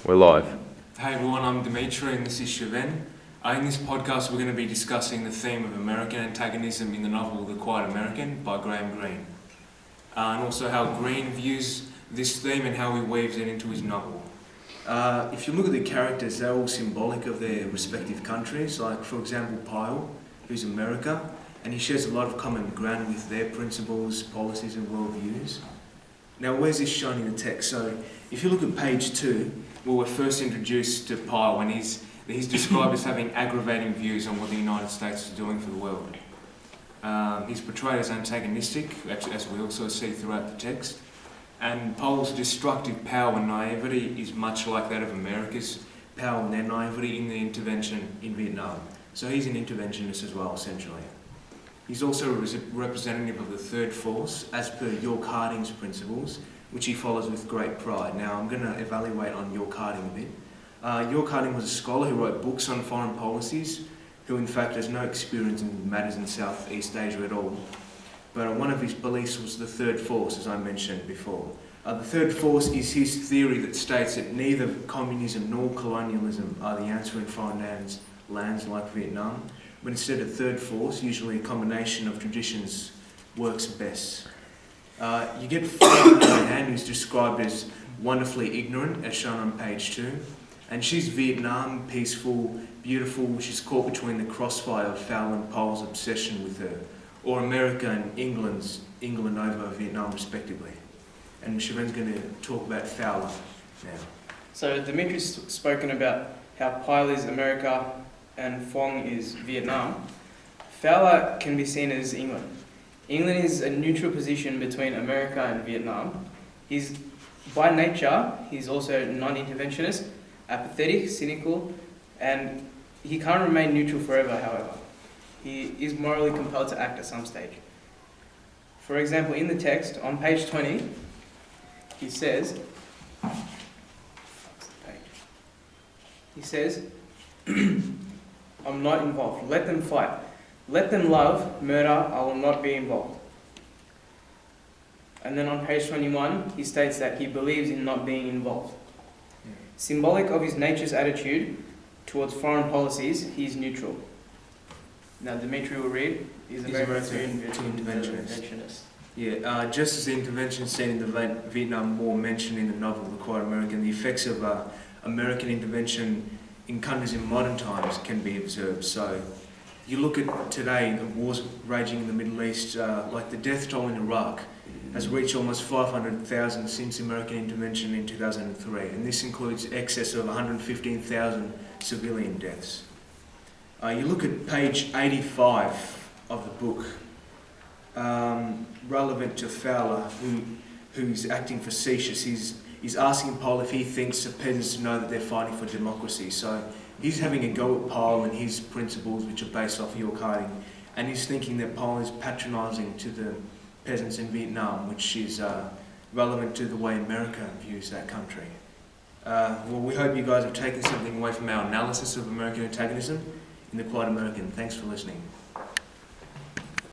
We're live. Hey everyone, I'm Dimitri and this is Shiven. In this podcast we're going to be discussing the theme of American antagonism in the novel The Quiet American by Graham Greene. And also how Greene views this theme and how he weaves it into his novel. If you look at the characters, they're all symbolic of their respective countries. Like, for example, Pyle, who's America, and he shares a lot of common ground with their principles, policies and worldviews. Now, where's this shown in the text? So, if you look at page 2, well, we're first introduced to Pyle when he's described as having aggravating views on what the United States is doing for the world. He's portrayed as antagonistic, as we also see throughout the text. And Pyle's destructive power and naivety is much like that of America's power and their naivety in the intervention in Vietnam. So he's an interventionist as well, essentially. He's also a representative of the third force, as per York Harding's principles, which he follows with great pride. Now, I'm going to evaluate on York Harding a bit. York Harding was a scholar who wrote books on foreign policies, who in fact has no experience in matters in Southeast Asia at all. But one of his beliefs was the third force, as I mentioned before. The third force is his theory that states that neither communism nor colonialism are the answer in foreign lands like Vietnam, but instead a third force, usually a combination of traditions, works best. You get Anne, who's described as wonderfully ignorant, as shown on page 2. And she's Vietnam, peaceful, beautiful. She's caught between the crossfire of Fowler and Pyle's obsession with her, or America and England over Vietnam, respectively. And Shiven's going to talk about Fowler now. So Dimitri's spoken about how Pyle is America and Phong is Vietnam. Fowler can be seen as England. England is a neutral position between America and Vietnam. By nature, he's also non-interventionist, apathetic, cynical, and he can't remain neutral forever, however. He is morally compelled to act at some stage. For example, in the text, on page 20, he says, I'm not involved. Let them fight. Let them love, murder, I will not be involved. And then on page 21, he states that he believes in not being involved. Symbolic of his nature's attitude towards foreign policies, he is neutral. Now Dimitri will read, he's a very interventionist. Yeah, just as the intervention seen in the Vietnam War mentioned in the novel The Quiet American, the effects of American intervention in countries in modern times can be observed. So you look at today, the wars raging in the Middle East, like the death toll in Iraq has reached almost 500,000 since American intervention in 2003, and this includes excess of 115,000 civilian deaths. You look at page 85 of the book, relevant to Fowler, who's acting facetious. He's asking Pyle if he thinks the peasants know that they're fighting for democracy. So he's having a go at Pyle and his principles, which are based off York Harding, and he's thinking that Pyle is patronising to the peasants in Vietnam, which is relevant to the way America views that country. Well, we hope you guys have taken something away from our analysis of American antagonism in The Quiet American. Thanks for listening.